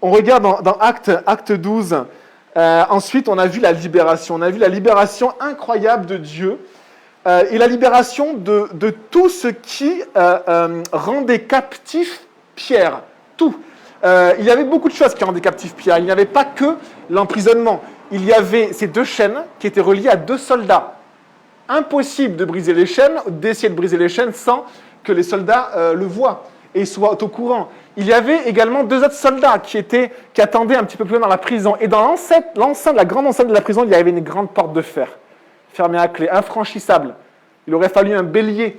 On regarde dans Acte 12. Ensuite, on a vu la libération. On a vu la libération incroyable de Dieu et la libération de tout ce qui rendait captif Pierre. Tout. Il y avait beaucoup de choses qui rendaient captif Pierre. Il n'y avait pas que l'emprisonnement. Il y avait ces 2 chaînes qui étaient reliées à 2 soldats. Impossible de briser les chaînes, d'essayer de briser les chaînes sans que les soldats le voient et soient au courant. Il y avait également 2 autres soldats qui attendaient un petit peu plus loin dans la prison. Et dans la grande enceinte de la prison, il y avait une grande porte de fer, fermée à clé, infranchissable. Il aurait fallu un bélier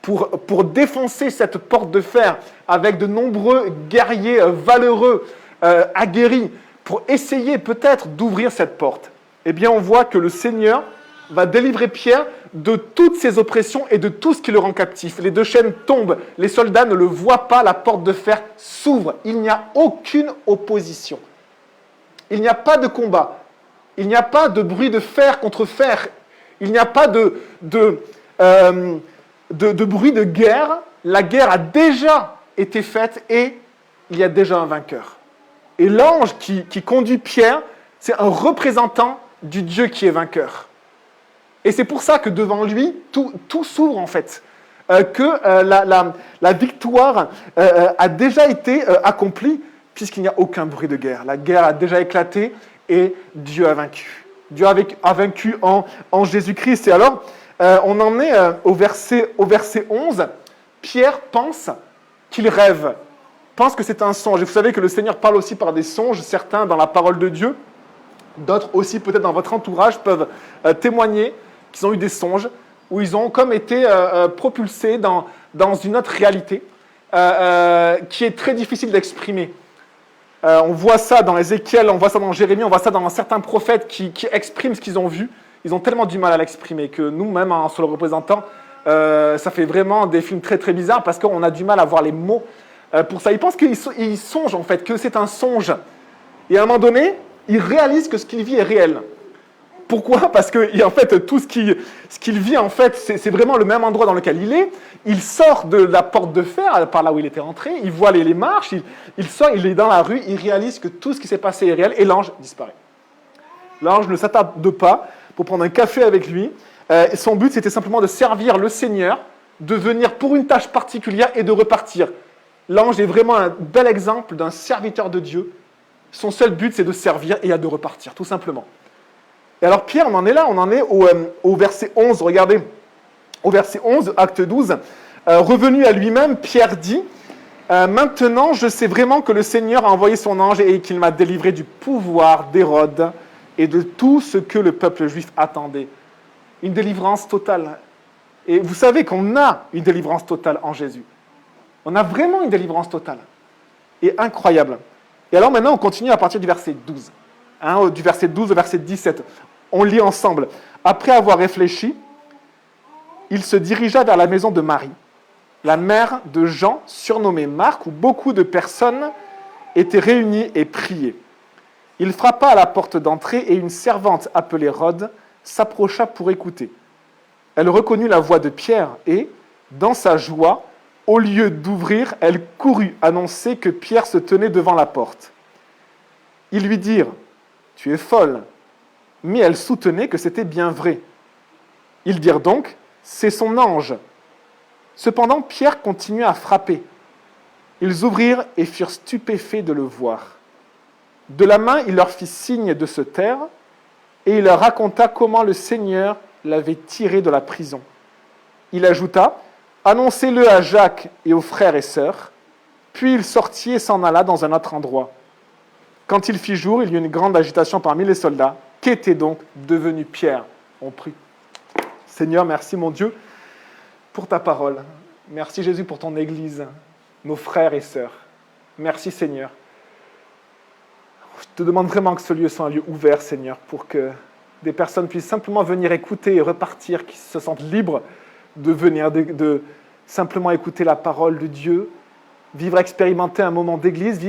pour défoncer cette porte de fer avec de nombreux guerriers valeureux, aguerris, pour essayer peut-être d'ouvrir cette porte. Eh bien, on voit que le Seigneur va délivrer Pierre de toutes ses oppressions et de tout ce qui le rend captif. Les 2 chaînes tombent, les soldats ne le voient pas, la porte de fer s'ouvre. Il n'y a aucune opposition. Il n'y a pas de combat. Il n'y a pas de bruit de fer contre fer. Il n'y a pas de bruit de guerre. La guerre a déjà été faite et il y a déjà un vainqueur. Et l'ange qui conduit Pierre, c'est un représentant du Dieu qui est vainqueur. Et c'est pour ça que devant lui, tout s'ouvre en fait. Que la victoire a déjà été accomplie, puisqu'il n'y a aucun bruit de guerre. La guerre a déjà éclaté et Dieu a vaincu. Dieu a vaincu en Jésus-Christ. Et alors, on en est au verset 11. Pierre pense qu'il rêve, pense que c'est un songe. Et vous savez que le Seigneur parle aussi par des songes, certains dans la parole de Dieu, d'autres aussi peut-être dans votre entourage peuvent témoigner qu'ils ont eu des songes, où ils ont comme été propulsés dans une autre réalité qui est très difficile d'exprimer. On voit ça dans Ézéchiel, on voit ça dans Jérémie, on voit ça dans certains prophètes qui expriment ce qu'ils ont vu. Ils ont tellement du mal à l'exprimer que nous-mêmes, sur le représentant, ça fait vraiment des films très très bizarres parce qu'on a du mal à voir les mots pour ça. Ils pensent qu'ils songent en fait, que c'est un songe. Et à un moment donné, ils réalisent que ce qu'il vit est réel. Pourquoi ? Parce que en fait, tout ce qu'il vit, en fait, c'est vraiment le même endroit dans lequel il est. Il sort de la porte de fer, par là où il était entré, il voit les marches, il sort, il est dans la rue, il réalise que tout ce qui s'est passé est réel, et l'ange disparaît. L'ange ne s'attarde pas pour prendre un café avec lui. Son but, c'était simplement de servir le Seigneur, de venir pour une tâche particulière et de repartir. L'ange est vraiment un bel exemple d'un serviteur de Dieu. Son seul but, c'est de servir et de repartir, tout simplement. Et alors Pierre, on en est là, on en est au verset 11, regardez, au verset 11, acte 12, revenu à lui-même, Pierre dit, maintenant je sais vraiment que le Seigneur a envoyé son ange et qu'il m'a délivré du pouvoir d'Hérode et de tout ce que le peuple juif attendait. Une délivrance totale. Et vous savez qu'on a une délivrance totale en Jésus. On a vraiment une délivrance totale. Et incroyable. Et alors maintenant, on continue à partir du verset 12. Du verset 12 au verset 17. On lit ensemble. Après avoir réfléchi, il se dirigea vers la maison de Marie, la mère de Jean, surnommé Marc, où beaucoup de personnes étaient réunies et priaient. Il frappa à la porte d'entrée et une servante appelée Rhode s'approcha pour écouter. Elle reconnut la voix de Pierre et, dans sa joie, au lieu d'ouvrir, elle courut annoncer que Pierre se tenait devant la porte. Ils lui dirent « Tu es folle !» Mais elle soutenait que c'était bien vrai. Ils dirent donc « C'est son ange !» Cependant, Pierre continuait à frapper. Ils ouvrirent et furent stupéfaits de le voir. De la main, il leur fit signe de se taire, et il leur raconta comment le Seigneur l'avait tiré de la prison. Il ajouta « Annoncez-le à Jacques et aux frères et sœurs. » Puis il sortit et s'en alla dans un autre endroit. Quand il fit jour, il y eut une grande agitation parmi les soldats. Qu'était donc devenu Pierre ? On prie. Seigneur, merci mon Dieu pour ta parole. Merci Jésus pour ton Église, nos frères et sœurs. Merci Seigneur. Je te demande vraiment que ce lieu soit un lieu ouvert, Seigneur, pour que des personnes puissent simplement venir écouter et repartir, qui se sentent libres de venir, de simplement écouter la parole de Dieu, vivre, expérimenter un moment d'église,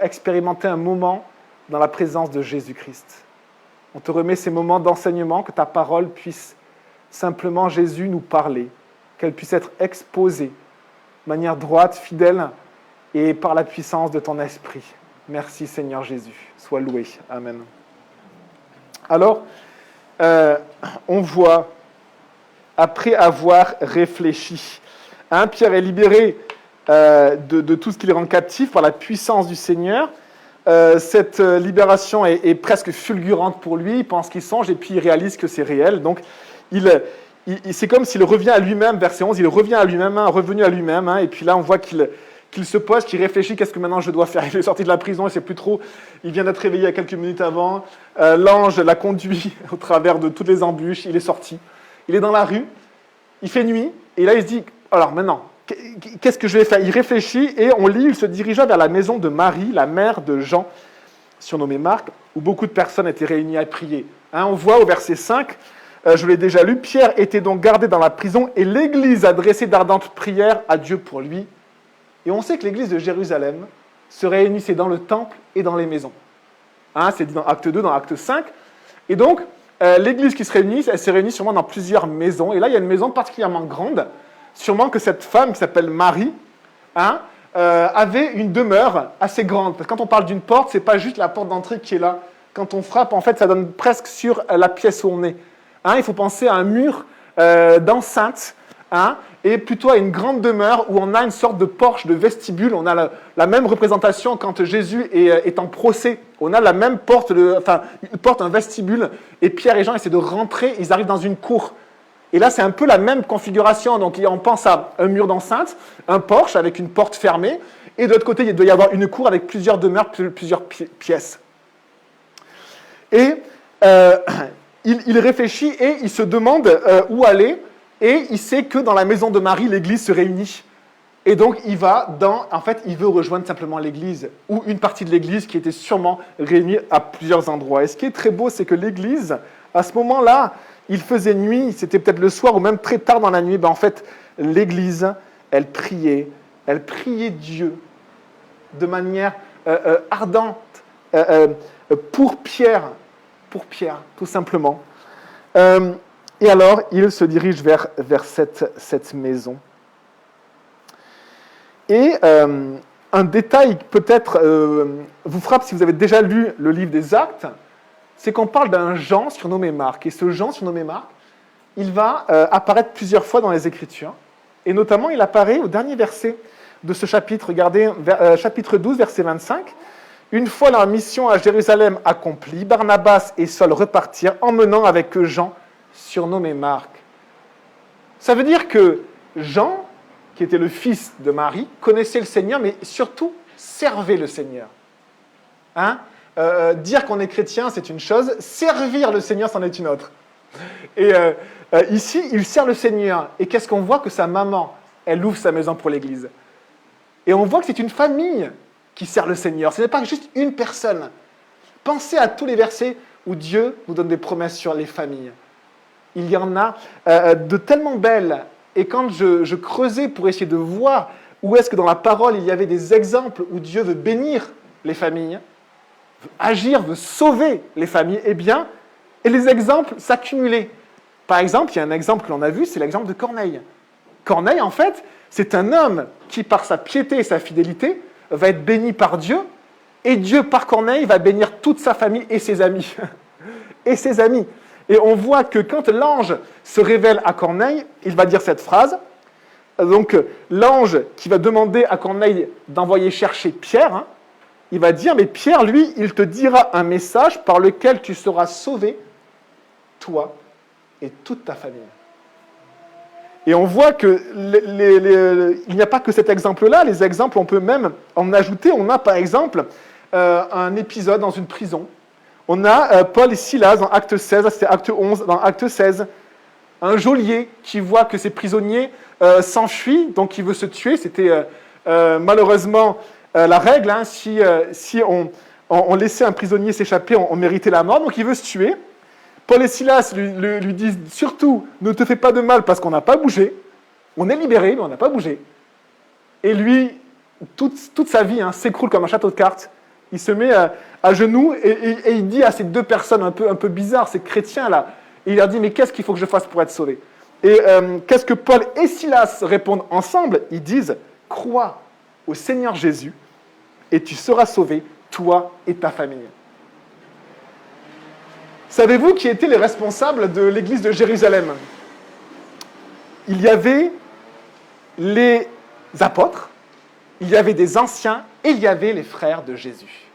expérimenter un moment dans la présence de Jésus-Christ. On te remet ces moments d'enseignement, que ta parole puisse simplement, Jésus, nous parler, qu'elle puisse être exposée de manière droite, fidèle et par la puissance de ton esprit. Merci Seigneur Jésus. Sois loué. Amen. Alors, on voit, après avoir réfléchi, Pierre est libéré de tout ce qui le rend captif par la puissance du Seigneur. Cette libération est presque fulgurante pour lui. Il pense qu'il songe et puis il réalise que c'est réel. Donc, c'est comme s'il revient à lui-même, verset 11, il revient à lui-même, revenu à lui-même. Et puis là, on voit qu'il se pose, qu'il réfléchit, qu'est-ce que maintenant je dois faire? Il est sorti de la prison, il ne sait plus trop. Il vient d'être réveillé il y a quelques minutes avant. L'ange l'a conduit au travers de toutes les embûches. Il est sorti. Il est dans la rue. Il fait nuit. Et là, il se dit, alors maintenant, qu'est-ce que je vais faire? Il réfléchit et on lit, il se dirigea vers la maison de Marie, la mère de Jean, surnommé Marc, où beaucoup de personnes étaient réunies à prier. On voit au verset 5, je l'ai déjà lu, Pierre était donc gardé dans la prison et l'Église adressait d'ardentes prières à Dieu pour lui. Et on sait que l'Église de Jérusalem se réunissait dans le temple et dans les maisons. C'est dit dans Acte 2, dans Acte 5. Et donc, l'Église qui se réunit, elle se réunit sûrement dans plusieurs maisons. Et là, il y a une maison particulièrement grande. Sûrement que cette femme qui s'appelle Marie avait une demeure assez grande. Parce que quand on parle d'une porte, ce n'est pas juste la porte d'entrée qui est là. Quand on frappe, en fait, ça donne presque sur la pièce où on est. Il faut penser à un mur d'enceinte, et plutôt à une grande demeure où on a une sorte de porche, de vestibule. On a la même représentation quand Jésus est en procès. On a la même porte, une porte, un vestibule, et Pierre et Jean essaient de rentrer, ils arrivent dans une cour. Et là, c'est un peu la même configuration. Donc, on pense à un mur d'enceinte, un porche avec une porte fermée, et de l'autre côté, il doit y avoir une cour avec plusieurs demeures, plusieurs pièces. Et il réfléchit et il se demande où aller, et il sait que dans la maison de Marie, l'église se réunit. Et donc, il veut rejoindre simplement l'église, ou une partie de l'église qui était sûrement réunie à plusieurs endroits. Et ce qui est très beau, c'est que l'église, à ce moment-là, il faisait nuit, c'était peut-être le soir ou même très tard dans la nuit. En fait, l'église, elle priait Dieu de manière ardente pour Pierre, tout simplement. Et alors, il se dirige vers cette maison. Et un détail peut-être vous frappe si vous avez déjà lu le livre des Actes, c'est qu'on parle d'un Jean surnommé Marc. Et ce Jean surnommé Marc, il va apparaître plusieurs fois dans les Écritures. Et notamment, il apparaît au dernier verset de ce chapitre. Regardez, chapitre 12, verset 25. Une fois leur mission à Jérusalem accomplie, Barnabas et Saul repartirent, emmenant avec eux Jean, surnommé Marc. Ça veut dire que Jean, qui était le fils de Marie, connaissait le Seigneur, mais surtout servait le Seigneur. Dire qu'on est chrétien, c'est une chose. Servir le Seigneur, c'en est une autre. Et ici, il sert le Seigneur. Et qu'est-ce qu'on voit? Que sa maman, elle ouvre sa maison pour l'église. Et on voit que c'est une famille qui sert le Seigneur. Ce n'est pas juste une personne. Pensez à tous les versets où Dieu nous donne des promesses sur les familles. Il y en a de tellement belles. Et quand je creusais pour essayer de voir où est-ce que dans la parole il y avait des exemples où Dieu veut bénir les familles, veut agir, veut sauver les familles, et les exemples s'accumulaient. Par exemple, il y a un exemple que l'on a vu, c'est l'exemple de Corneille. Corneille, en fait, c'est un homme qui, par sa piété et sa fidélité, va être béni par Dieu, et Dieu, par Corneille, va bénir toute sa famille et ses amis. Et ses amis. Et on voit que quand l'ange se révèle à Corneille, il va dire cette phrase. Donc, l'ange qui va demander à Corneille d'envoyer chercher Pierre, il va dire, mais Pierre, lui, il te dira un message par lequel tu seras sauvé, toi et toute ta famille. Et on voit qu'il n'y a pas que cet exemple-là, les exemples, on peut même en ajouter. On a par exemple un épisode dans une prison. On a Paul et Silas dans Acte 16, c'était Acte 11, dans Acte 16. Un geôlier qui voit que ses prisonniers s'enfuient, donc il veut se tuer. C'était malheureusement la règle, si on laissait un prisonnier s'échapper, on méritait la mort, donc il veut se tuer. Paul et Silas lui disent surtout, ne te fais pas de mal parce qu'on n'a pas bougé. On est libéré, mais on n'a pas bougé. Et lui, toute sa vie s'écroule comme un château de cartes. Il se met à genoux et il dit à ces deux personnes un peu bizarres, ces chrétiens-là, et il leur dit, mais qu'est-ce qu'il faut que je fasse pour être sauvé? Et qu'est-ce que Paul et Silas répondent ensemble? Ils disent, crois au Seigneur Jésus et tu seras sauvé, toi et ta famille. Savez-vous qui étaient les responsables de l'église de Jérusalem? Il y avait les apôtres, il y avait des anciens et il y avait les frères de Jésus.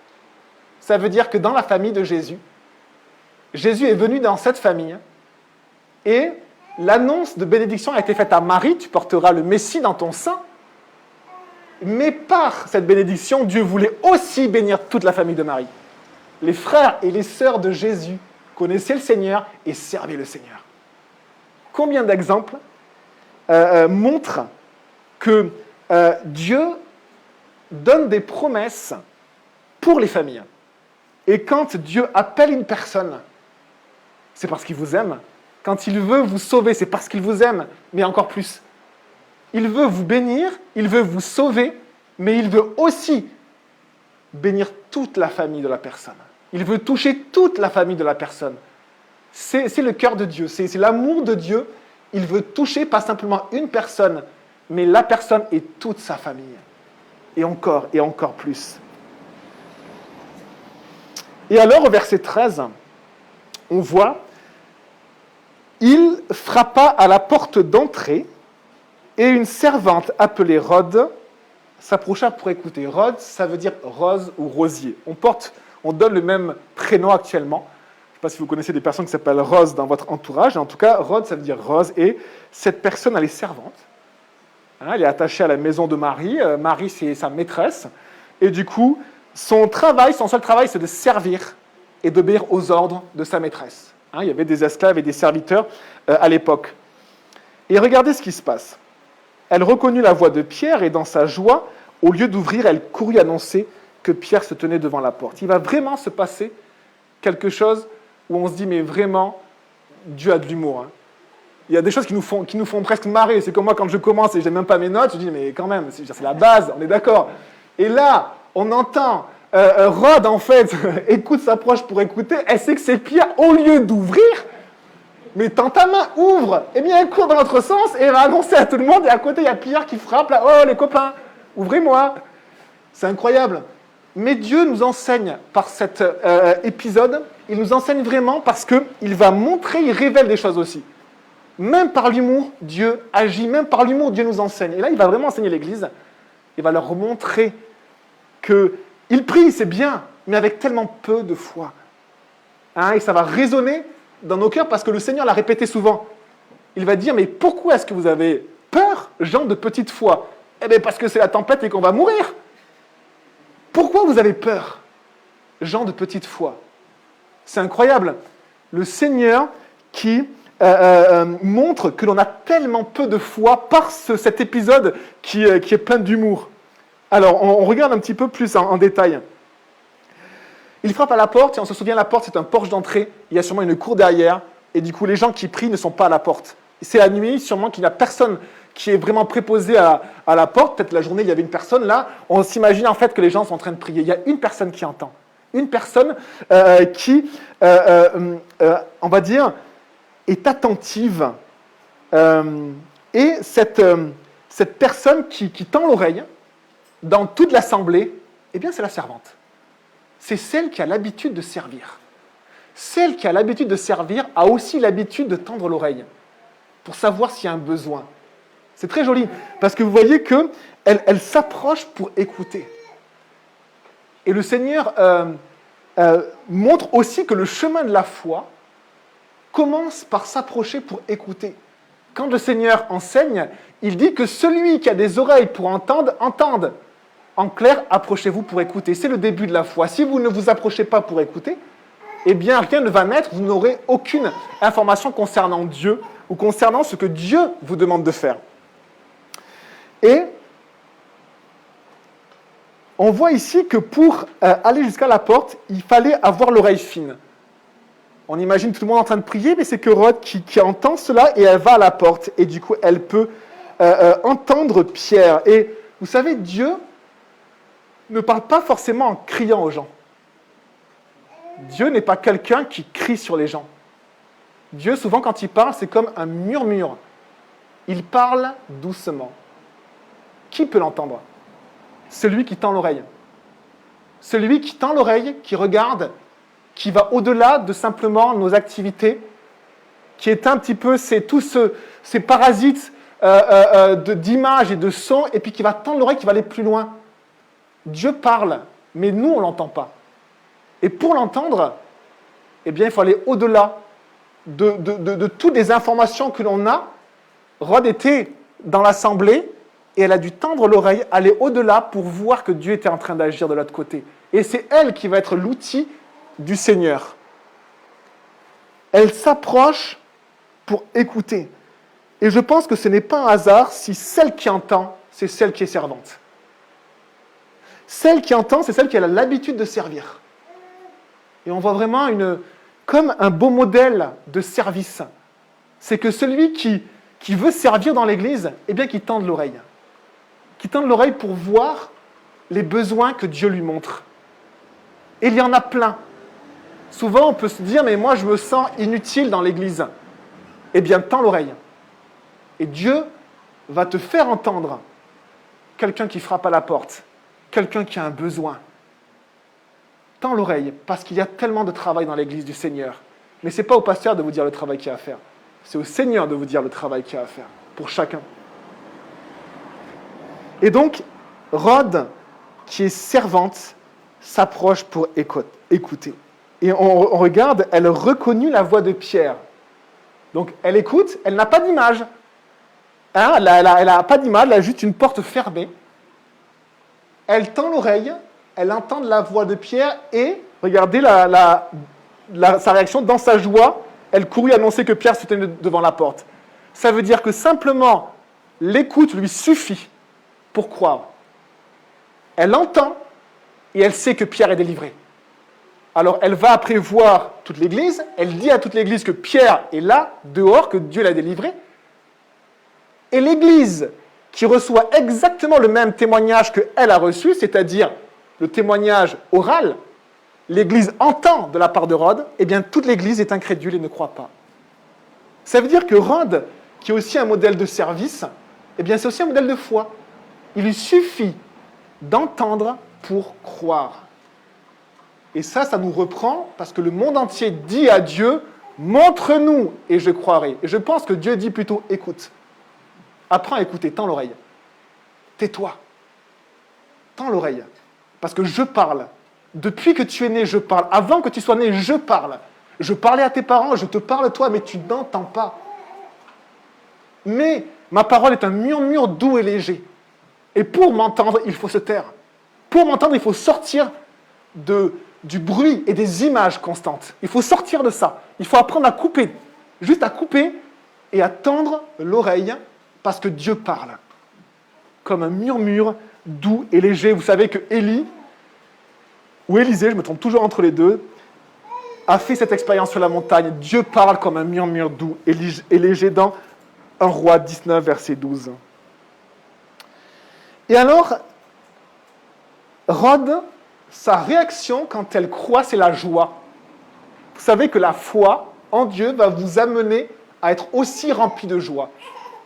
Ça veut dire que dans la famille de Jésus, Jésus est venu dans cette famille et l'annonce de bénédiction a été faite à Marie, tu porteras le Messie dans ton sein. Mais par cette bénédiction, Dieu voulait aussi bénir toute la famille de Marie. Les frères et les sœurs de Jésus connaissaient le Seigneur et servaient le Seigneur. Combien d'exemples montrent que Dieu donne des promesses pour les familles. Et quand Dieu appelle une personne, c'est parce qu'il vous aime. Quand il veut vous sauver, c'est parce qu'il vous aime, mais encore plus. Il veut vous bénir, il veut vous sauver, mais il veut aussi bénir toute la famille de la personne. Il veut toucher toute la famille de la personne. C'est le cœur de Dieu, c'est l'amour de Dieu. Il veut toucher pas simplement une personne, mais la personne et toute sa famille. Et encore plus. Et alors, au verset 13, on voit « Il frappa à la porte d'entrée, et une servante appelée Rhode s'approcha pour écouter. » Rhode, ça veut dire rose ou rosier. On donne le même prénom actuellement. Je ne sais pas si vous connaissez des personnes qui s'appellent Rose dans votre entourage. En tout cas, Rhode, ça veut dire rose. Et cette personne, elle est servante. Elle est attachée à la maison de Marie. Marie, c'est sa maîtresse. Et du coup, son seul travail, c'est de servir et d'obéir aux ordres de sa maîtresse. Il y avait des esclaves et des serviteurs à l'époque. Et regardez ce qui se passe. Elle reconnut la voix de Pierre et dans sa joie, au lieu d'ouvrir, elle courut annoncer que Pierre se tenait devant la porte. Il va vraiment se passer quelque chose où on se dit, mais vraiment, Dieu a de l'humour. Il y a des choses qui nous font presque marrer. C'est comme moi, quand je commence et je n'ai même pas mes notes, je dis, mais quand même, c'est la base, on est d'accord. Et là, on entend Rhode, en fait, écoute, s'approche pour écouter. Elle sait que c'est Pierre. Au lieu d'ouvrir, mais tends ta main, ouvre. Eh bien, elle court dans l'autre sens et elle va annoncer à tout le monde. Et à côté, il y a Pierre qui frappe. Là, oh, les copains, ouvrez-moi. C'est incroyable. Mais Dieu nous enseigne par cet épisode. Il nous enseigne vraiment parce qu'il va montrer, il révèle des choses aussi. Même par l'humour, Dieu agit. Même par l'humour, Dieu nous enseigne. Et là, il va vraiment enseigner l'Église. Il va leur montrer qu'ils prient, c'est bien, mais avec tellement peu de foi. Et ça va résonner dans nos cœurs parce que le Seigneur l'a répété souvent. Il va dire, mais pourquoi est-ce que vous avez peur, gens de petite foi? Eh bien, parce que c'est la tempête et qu'on va mourir. Pourquoi vous avez peur, gens de petite foi? C'est incroyable. Le Seigneur qui montre que l'on a tellement peu de foi par cet épisode qui est plein d'humour. Alors, on regarde un petit peu plus en détail. Il frappe à la porte, et on se souvient, la porte, c'est un porche d'entrée. Il y a sûrement une cour derrière, et du coup, les gens qui prient ne sont pas à la porte. C'est la nuit, sûrement qu'il n'y a personne qui est vraiment préposé à la porte. Peut-être la journée, il y avait une personne là. On s'imagine en fait que les gens sont en train de prier. Il y a une personne qui entend. Une personne qui, on va dire, est attentive. Et cette personne qui tend l'oreille dans toute l'assemblée, eh bien, c'est la servante. C'est celle qui a l'habitude de servir. Celle qui a l'habitude de servir a aussi l'habitude de tendre l'oreille pour savoir s'il y a un besoin. C'est très joli, parce que vous voyez qu'elle s'approche pour écouter. Et le Seigneur montre aussi que le chemin de la foi commence par s'approcher pour écouter. Quand le Seigneur enseigne, il dit que celui qui a des oreilles pour entendre, entende. En clair, approchez-vous pour écouter. C'est le début de la foi. Si vous ne vous approchez pas pour écouter, eh bien, rien ne va naître, vous n'aurez aucune information concernant Dieu ou concernant ce que Dieu vous demande de faire. Et on voit ici que pour aller jusqu'à la porte, il fallait avoir l'oreille fine. On imagine tout le monde en train de prier, mais c'est que Rhode qui entend cela et elle va à la porte. Et du coup, elle peut entendre Pierre. Et vous savez, Dieu ne parle pas forcément en criant aux gens. Dieu n'est pas quelqu'un qui crie sur les gens. Dieu, souvent, quand il parle, c'est comme un murmure. Il parle doucement. Qui peut l'entendre? Celui qui tend l'oreille. celui qui tend l'oreille, qui regarde, qui va au-delà de simplement nos activités, qui est un petit peu ces parasites d'images et de sons, et puis qui va tendre l'oreille, qui va aller plus loin. Dieu parle, mais nous, on ne l'entend pas. Et pour l'entendre, eh bien, il faut aller au-delà de toutes les informations que l'on a. Rod était dans l'assemblée, et elle a dû tendre l'oreille, aller au-delà pour voir que Dieu était en train d'agir de l'autre côté. Et c'est elle qui va être l'outil du Seigneur. Elle s'approche pour écouter. Et je pense que ce n'est pas un hasard si celle qui entend, c'est celle qui est servante. Celle qui entend, c'est celle qui a l'habitude de servir. Et on voit vraiment comme un beau modèle de service. C'est que celui qui veut servir dans l'Église, eh bien, qu'il tende l'oreille. Qu'il tende l'oreille pour voir les besoins que Dieu lui montre. Et il y en a plein. Souvent, on peut se dire, mais moi, je me sens inutile dans l'Église. Eh bien, tends l'oreille. Et Dieu va te faire entendre quelqu'un qui frappe à la porte, quelqu'un qui a un besoin. Tends l'oreille, parce qu'il y a tellement de travail dans l'Église du Seigneur. Mais ce n'est pas au pasteur de vous dire le travail qu'il y a à faire. C'est au Seigneur de vous dire le travail qu'il y a à faire, pour chacun. Et donc, Rod, qui est servante, s'approche pour écouter. Et on regarde, elle reconnut la voix de Pierre. Donc, elle écoute, elle n'a pas d'image. Hein, elle n'a pas d'image, elle a juste une porte fermée. Elle tend l'oreille, elle entend la voix de Pierre et, regardez sa réaction, dans sa joie, elle courut annoncer que Pierre se tenait devant la porte. Ça veut dire que simplement, l'écoute lui suffit pour croire. Elle entend et elle sait que Pierre est délivré. Alors elle va après voir toute l'Église, elle dit à toute l'Église que Pierre est là, dehors, que Dieu l'a délivré. Et l'Église, qui reçoit exactement le même témoignage qu'elle a reçu, c'est-à-dire le témoignage oral, l'Église entend de la part de Rod, eh bien toute l'Église est incrédule et ne croit pas. Ça veut dire que Rod, qui est aussi un modèle de service, eh bien c'est aussi un modèle de foi. Il lui suffit d'entendre pour croire. Et ça nous reprend parce que le monde entier dit à Dieu, montre-nous et je croirai. Et je pense que Dieu dit plutôt, écoute. Apprends à écouter, tends l'oreille. Tais-toi. Tends l'oreille. Parce que je parle. Depuis que tu es né, je parle. Avant que tu sois né, je parle. Je parlais à tes parents, je te parle toi, mais tu n'entends pas. Mais ma parole est un murmure doux et léger. Et pour m'entendre, il faut se taire. Pour m'entendre, il faut sortir du bruit et des images constantes. Il faut sortir de ça. Il faut apprendre à couper. Juste à couper et à tendre l'oreille parce que Dieu parle. Comme un murmure doux et léger. Vous savez que Élie, ou Élisée, je me trompe toujours entre les deux, a fait cette expérience sur la montagne. Dieu parle comme un murmure doux et léger dans 1 Roi 19, verset 12. Et alors, Rod, sa réaction quand elle croit, c'est la joie. Vous savez que la foi en Dieu va vous amener à être aussi rempli de joie.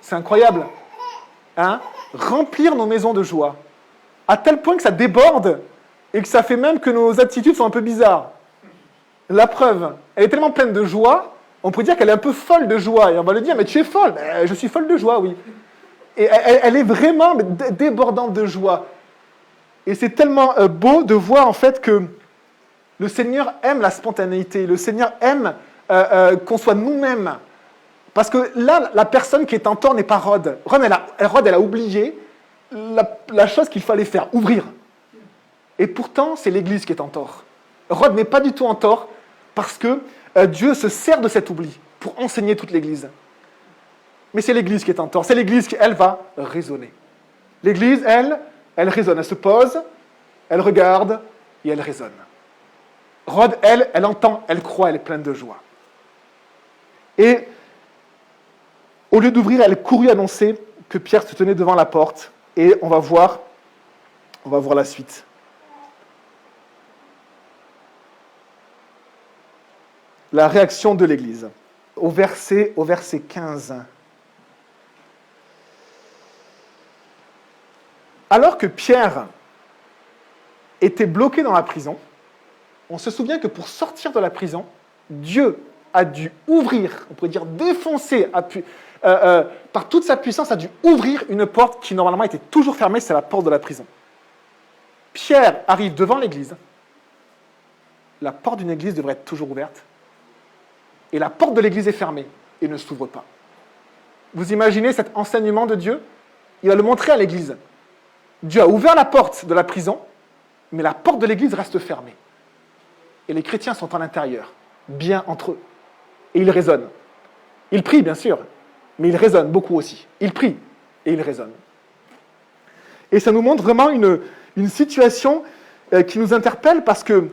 C'est incroyable. Hein? Remplir nos maisons de joie. À tel point que ça déborde et que ça fait même que nos attitudes sont un peu bizarres. La preuve, elle est tellement pleine de joie, on pourrait dire qu'elle est un peu folle de joie. Et on va lui dire, mais tu es folle. Mais je suis folle de joie, oui. Et elle est vraiment débordante de joie. Et c'est tellement beau de voir en fait que le Seigneur aime la spontanéité. Le Seigneur aime qu'on soit nous-mêmes. Parce que là, la personne qui est en tort n'est pas Rod. Rod, elle a oublié la chose qu'il fallait faire, ouvrir. Et pourtant, c'est l'Église qui est en tort. Rod n'est pas du tout en tort parce que Dieu se sert de cet oubli pour enseigner toute l'Église. Mais c'est l'Église qui est en tort. C'est l'Église qui, elle, va raisonner. L'Église, elle raisonne. Elle se pose, elle regarde et elle raisonne. Rod, elle entend, elle croit, elle est pleine de joie. Et au lieu d'ouvrir, elle courut annoncer que Pierre se tenait devant la porte. Et on va voir la suite. La réaction de l'Église. Au verset 15. Alors que Pierre était bloqué dans la prison, on se souvient que pour sortir de la prison, Dieu a dû ouvrir, on pourrait dire défoncer, par toute sa puissance, a dû ouvrir une porte qui normalement était toujours fermée, c'est la porte de la prison. Pierre arrive devant l'église, la porte d'une église devrait être toujours ouverte, et la porte de l'église est fermée et ne s'ouvre pas. Vous imaginez cet enseignement de Dieu? Il va le montrer à l'église. Dieu a ouvert la porte de la prison, mais la porte de l'église reste fermée. Et les chrétiens sont à l'intérieur, bien entre eux. Et ils raisonnent. Ils prient, bien sûr, mais ils raisonnent beaucoup aussi. Ils prient et ils raisonnent. Et ça nous montre vraiment une situation qui nous interpelle parce que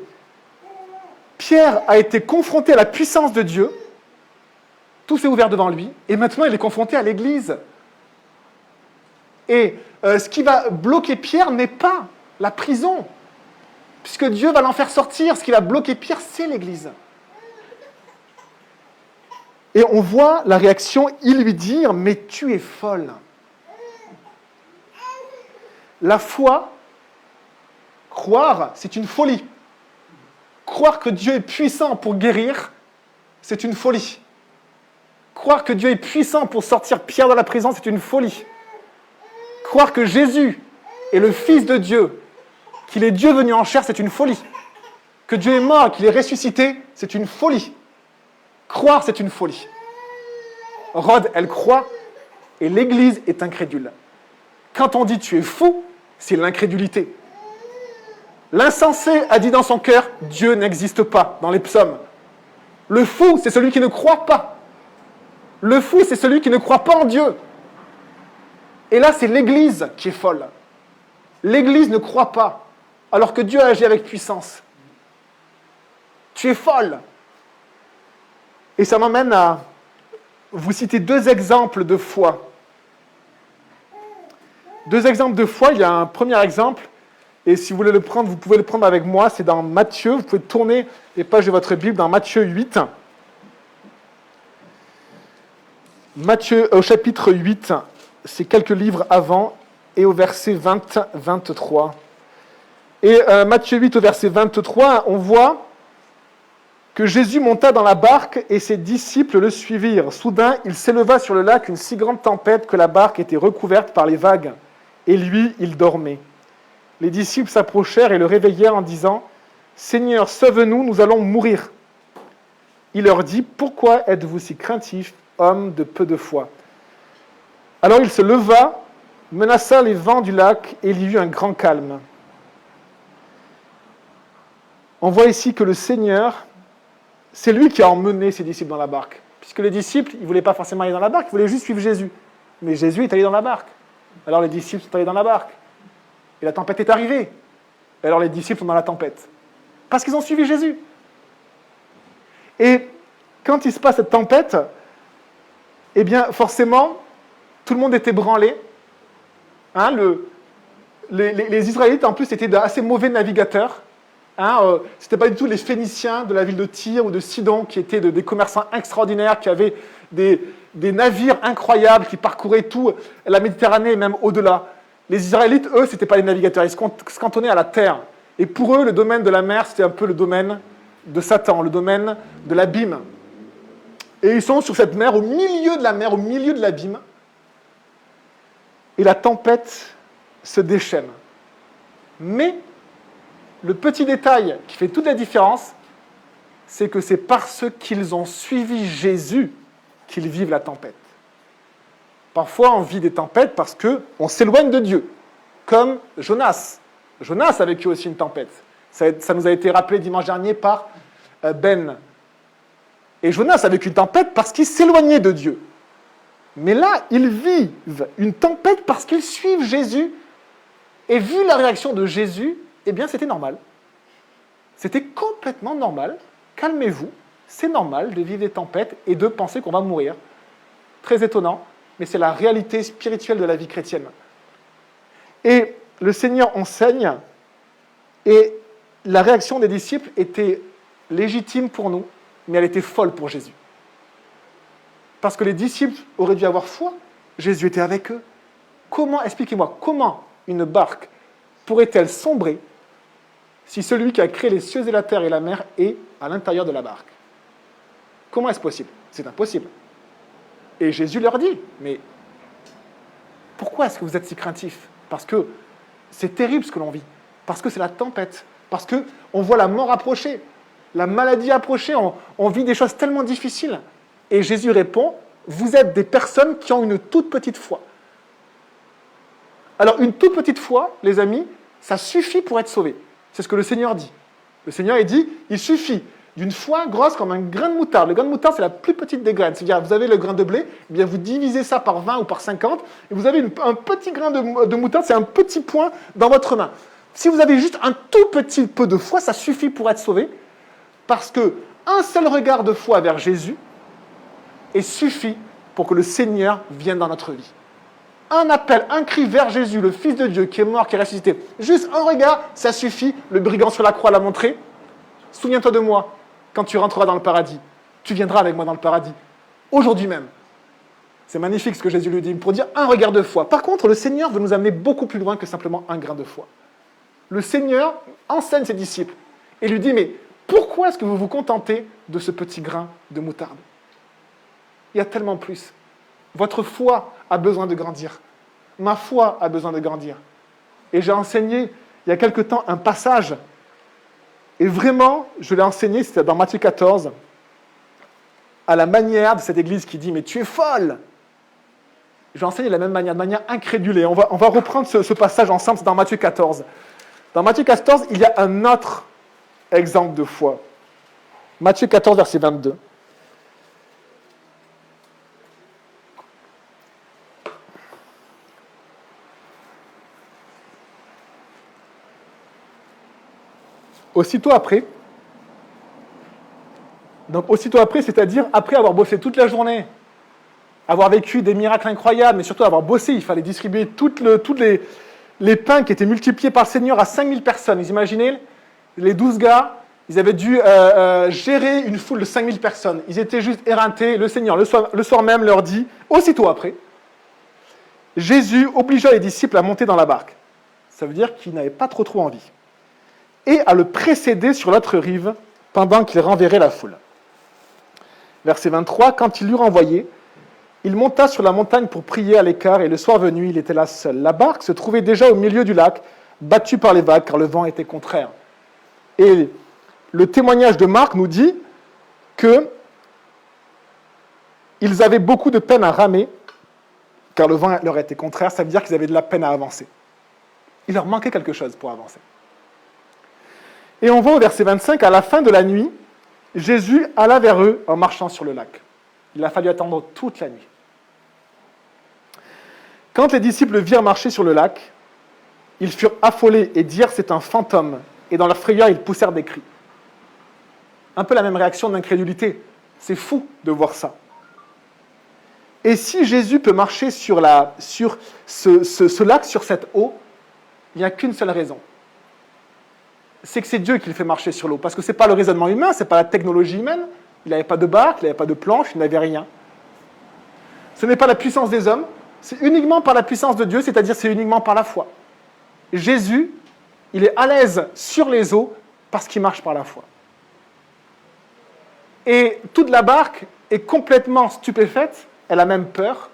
Pierre a été confronté à la puissance de Dieu, tout s'est ouvert devant lui, et maintenant il est confronté à l'Église. Et ce qui va bloquer Pierre n'est pas la prison, puisque Dieu va l'en faire sortir. Ce qui va bloquer Pierre, c'est l'Église. Et on voit la réaction, il lui dit « Mais tu es folle ». La foi, croire, c'est une folie. Croire que Dieu est puissant pour guérir, c'est une folie. Croire que Dieu est puissant pour sortir Pierre de la prison, c'est une folie. Croire que Jésus est le Fils de Dieu, qu'il est Dieu venu en chair, c'est une folie. Que Dieu est mort, qu'il est ressuscité, c'est une folie. Croire, c'est une folie. Rhodes, elle croit, et l'Église est incrédule. Quand on dit tu es fou, c'est l'incrédulité. L'insensé a dit dans son cœur, Dieu n'existe pas, dans les psaumes. Le fou, c'est celui qui ne croit pas. Le fou, c'est celui qui ne croit pas en Dieu. Et là, c'est l'Église qui est folle. L'Église ne croit pas, alors que Dieu agit avec puissance. Tu es folle. Et ça m'amène à vous citer deux exemples de foi. Deux exemples de foi. Il y a un premier exemple, et si vous voulez le prendre, vous pouvez le prendre avec moi. C'est dans Matthieu. Vous pouvez tourner les pages de votre Bible dans Matthieu 8. Matthieu, au chapitre 8, c'est quelques livres avant, et au verset 20-23. Et Matthieu 8, au verset 23, on voit que Jésus monta dans la barque et ses disciples le suivirent. Soudain, il s'éleva sur le lac une si grande tempête que la barque était recouverte par les vagues. Et lui, il dormait. Les disciples s'approchèrent et le réveillèrent en disant « Seigneur, sauve-nous, nous allons mourir. » Il leur dit « Pourquoi êtes-vous si craintifs, hommes de peu de foi ?» Alors il se leva, menaça les vents du lac et il y eut un grand calme. On voit ici que le Seigneur, c'est lui qui a emmené ses disciples dans la barque. Puisque les disciples, ils ne voulaient pas forcément aller dans la barque, ils voulaient juste suivre Jésus. Mais Jésus est allé dans la barque. Alors les disciples sont allés dans la barque. Et la tempête est arrivée. Et alors les disciples sont dans la tempête. Parce qu'ils ont suivi Jésus. Et quand il se passe cette tempête, eh bien forcément, tout le monde était branlé. Hein, les Israélites, en plus, étaient d'assez mauvais navigateurs. Hein, ce n'était pas du tout les Phéniciens de la ville de Tyr ou de Sidon qui étaient des commerçants extraordinaires, qui avaient des navires incroyables qui parcouraient tout la Méditerranée et même au-delà. Les Israélites, eux, ce n'étaient pas les navigateurs, ils se cantonnaient à la terre. Et pour eux, le domaine de la mer, c'était un peu le domaine de Satan, le domaine de l'abîme. Et ils sont sur cette mer, au milieu de la mer, au milieu de l'abîme. Et la tempête se déchaîne. Mais le petit détail qui fait toute la différence, c'est que c'est parce qu'ils ont suivi Jésus qu'ils vivent la tempête. Parfois, on vit des tempêtes parce qu'on s'éloigne de Dieu, comme Jonas. Jonas a vécu aussi une tempête. Ça nous a été rappelé dimanche dernier par Ben. Et Jonas a vécu une tempête parce qu'il s'éloignait de Dieu. Mais là, ils vivent une tempête parce qu'ils suivent Jésus. Et vu la réaction de Jésus, eh bien, c'était normal. C'était complètement normal. Calmez-vous, c'est normal de vivre des tempêtes et de penser qu'on va mourir. Très étonnant, mais c'est la réalité spirituelle de la vie chrétienne. Et le Seigneur enseigne, et la réaction des disciples était légitime pour nous, mais elle était folle pour Jésus. Parce que les disciples auraient dû avoir foi. Jésus était avec eux. Expliquez-moi, comment une barque pourrait-elle sombrer si celui qui a créé les cieux et la terre et la mer est à l'intérieur de la barque? Comment est-ce possible? C'est impossible. Et Jésus leur dit, mais pourquoi est-ce que vous êtes si craintifs? Parce que c'est terrible ce que l'on vit. Parce que c'est la tempête. Parce qu'on voit la mort approcher, la maladie approcher, on vit des choses tellement difficiles. Et Jésus répond, vous êtes des personnes qui ont une toute petite foi. Alors une toute petite foi, les amis, ça suffit pour être sauvé. C'est ce que le Seigneur dit. Le Seigneur, il dit, il suffit d'une foi grosse comme un grain de moutarde. Le grain de moutarde, c'est la plus petite des graines. C'est-à-dire, vous avez le grain de blé, eh bien vous divisez ça par 20 ou par 50, et vous avez un petit grain de moutarde, c'est un petit point dans votre main. Si vous avez juste un tout petit peu de foi, ça suffit pour être sauvé, parce qu'un seul regard de foi vers Jésus suffit pour que le Seigneur vienne dans notre vie. Un appel, un cri vers Jésus, le Fils de Dieu, qui est mort, qui est ressuscité. Juste un regard, ça suffit. Le brigand sur la croix l'a montré. Souviens-toi de moi quand tu rentreras dans le paradis. Tu viendras avec moi dans le paradis. Aujourd'hui même. C'est magnifique ce que Jésus lui dit, pour dire un regard de foi. Par contre, le Seigneur veut nous amener beaucoup plus loin que simplement un grain de foi. Le Seigneur enseigne ses disciples et lui dit, mais pourquoi est-ce que vous vous contentez de ce petit grain de moutarde? Il y a tellement plus. Votre foi a besoin de grandir. Ma foi a besoin de grandir. Et j'ai enseigné il y a quelque temps un passage, et vraiment, je l'ai enseigné, c'était dans Matthieu 14, à la manière de cette église qui dit, mais tu es folle! J'ai enseigné de la même manière, de manière incrédulée. On va reprendre ce passage ensemble, c'est dans Matthieu 14. Dans Matthieu 14, il y a un autre exemple de foi. Matthieu 14, verset 22. Aussitôt après, c'est-à-dire après avoir bossé toute la journée, avoir vécu des miracles incroyables, mais surtout avoir bossé, il fallait distribuer tous les pains qui étaient multipliés par le Seigneur à 5000 personnes. Vous imaginez, les 12 gars, ils avaient dû gérer une foule de 5000 personnes. Ils étaient juste éreintés. Le Seigneur, le soir même, leur dit, aussitôt après, Jésus obligea les disciples à monter dans la barque. Ça veut dire qu'ils n'avaient pas trop envie. Et à le précéder sur l'autre rive pendant qu'il renverrait la foule. Verset 23, quand il l'eut renvoyé, il monta sur la montagne pour prier à l'écart, et le soir venu, il était là seul. La barque se trouvait déjà au milieu du lac, battue par les vagues, car le vent était contraire. Et le témoignage de Marc nous dit qu'ils avaient beaucoup de peine à ramer, car le vent leur était contraire, ça veut dire qu'ils avaient de la peine à avancer. Il leur manquait quelque chose pour avancer. Et on voit au verset 25, à la fin de la nuit, Jésus alla vers eux en marchant sur le lac. Il a fallu attendre toute la nuit. Quand les disciples virent marcher sur le lac, ils furent affolés et dirent c'est un fantôme. Et dans leur frayeur, ils poussèrent des cris. Un peu la même réaction d'incrédulité. C'est fou de voir ça. Et si Jésus peut marcher sur ce lac, sur cette eau, il n'y a qu'une seule raison. C'est que c'est Dieu qui le fait marcher sur l'eau. Parce que ce n'est pas le raisonnement humain, ce n'est pas la technologie humaine. Il n'avait pas de barque, il n'avait pas de planche, il n'avait rien. Ce n'est pas la puissance des hommes, c'est uniquement par la puissance de Dieu, c'est-à-dire c'est uniquement par la foi. Jésus, il est à l'aise sur les eaux parce qu'il marche par la foi. Et toute la barque est complètement stupéfaite, elle a même peur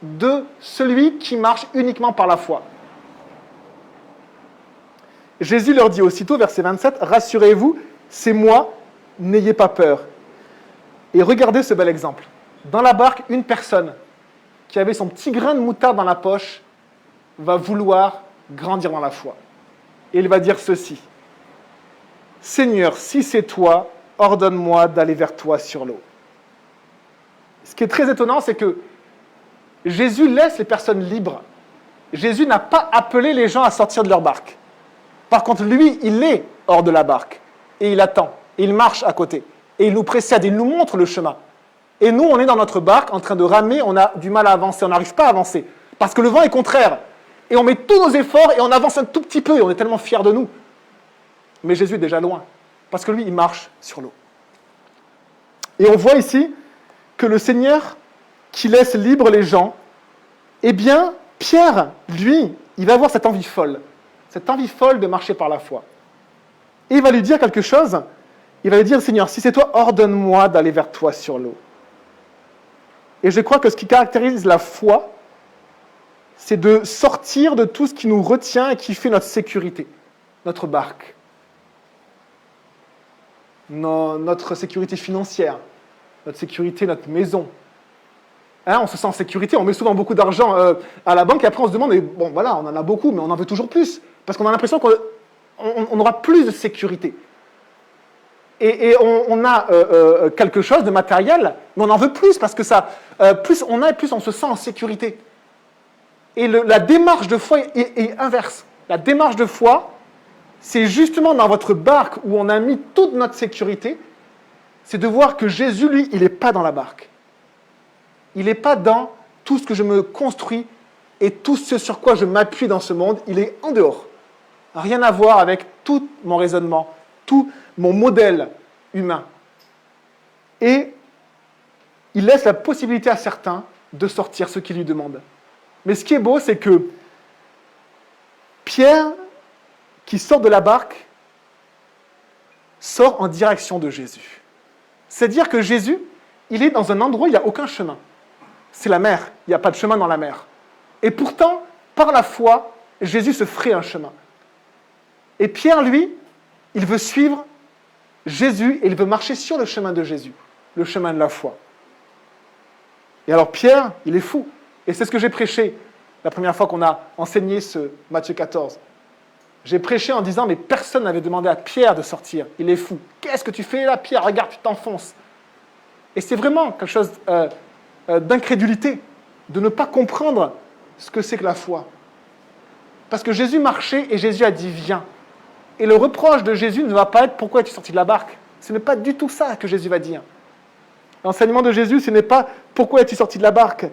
de celui qui marche uniquement par la foi. Jésus leur dit aussitôt, verset 27, « Rassurez-vous, c'est moi, n'ayez pas peur. » Et regardez ce bel exemple. Dans la barque, une personne qui avait son petit grain de moutarde dans la poche va vouloir grandir dans la foi. Et il va dire ceci. « Seigneur, si c'est toi, ordonne-moi d'aller vers toi sur l'eau. » Ce qui est très étonnant, c'est que Jésus laisse les personnes libres. Jésus n'a pas appelé les gens à sortir de leur barque. Par contre, lui, il est hors de la barque. Et il attend. Et il marche à côté. Et il nous précède. Il nous montre le chemin. Et nous, on est dans notre barque, en train de ramer. On a du mal à avancer. On n'arrive pas à avancer. Parce que le vent est contraire. Et on met tous nos efforts et on avance un tout petit peu. Et on est tellement fiers de nous. Mais Jésus est déjà loin. Parce que lui, il marche sur l'eau. Et on voit ici que le Seigneur, qui laisse libre les gens, eh bien, Pierre, lui, il va avoir cette envie folle de marcher par la foi. Et il va lui dire quelque chose. Il va lui dire, Seigneur, si c'est toi, ordonne-moi d'aller vers toi sur l'eau. Et je crois que ce qui caractérise la foi, c'est de sortir de tout ce qui nous retient et qui fait notre sécurité, notre barque, notre sécurité financière, notre sécurité, notre maison. Hein, on se sent en sécurité, on met souvent beaucoup d'argent à la banque et après on se demande, bon voilà, on en a beaucoup, mais on en veut toujours plus, parce qu'on a l'impression qu'on aura plus de sécurité. Et on a quelque chose de matériel, mais on en veut plus, parce que ça, plus on a, plus on se sent en sécurité. Et la démarche de foi est inverse. La démarche de foi, c'est justement dans votre barque où on a mis toute notre sécurité, c'est de voir que Jésus, lui, il n'est pas dans la barque. Il n'est pas dans tout ce que je me construis et tout ce sur quoi je m'appuie dans ce monde, il est en dehors. Rien à voir avec tout mon raisonnement, tout mon modèle humain. Et il laisse la possibilité à certains de sortir ce qu'il lui demande. Mais ce qui est beau, c'est que Pierre, qui sort de la barque, sort en direction de Jésus. C'est-à-dire que Jésus, il est dans un endroit où il n'y a aucun chemin. C'est la mer, il n'y a pas de chemin dans la mer. Et pourtant, par la foi, Jésus se ferait un chemin. Et Pierre, lui, il veut suivre Jésus et il veut marcher sur le chemin de Jésus, le chemin de la foi. Et alors Pierre, il est fou. Et c'est ce que j'ai prêché la première fois qu'on a enseigné ce Matthieu 14. J'ai prêché en disant, mais personne n'avait demandé à Pierre de sortir. Il est fou. Qu'est-ce que tu fais là, Pierre? Regarde, tu t'enfonces. Et c'est vraiment quelque chose d'incrédulité, de ne pas comprendre ce que c'est que la foi. Parce que Jésus marchait et Jésus a dit, viens. Et le reproche de Jésus ne va pas être, pourquoi es-tu sorti de la barque? Ce n'est pas du tout ça que Jésus va dire. L'enseignement de Jésus, ce n'est pas, pourquoi es-tu sorti de la barque?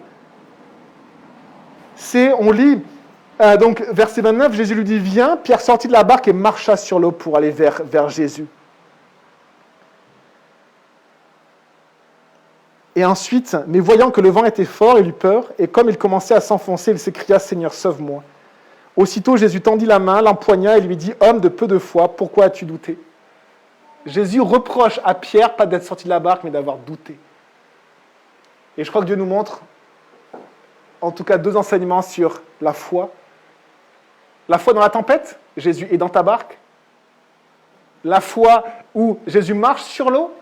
On lit, donc verset 29, Jésus lui dit, viens. Pierre sortit de la barque et marcha sur l'eau pour aller vers Jésus. Et ensuite, mais voyant que le vent était fort, il eut peur, et comme il commençait à s'enfoncer, il s'écria, Seigneur, sauve-moi. Aussitôt, Jésus tendit la main, l'empoigna et lui dit, homme de peu de foi, pourquoi as-tu douté? Jésus reproche à Pierre, pas d'être sorti de la barque, mais d'avoir douté. Et je crois que Dieu nous montre, en tout cas, 2 enseignements sur la foi. La foi dans la tempête, Jésus est dans ta barque. La foi où Jésus marche sur l'eau,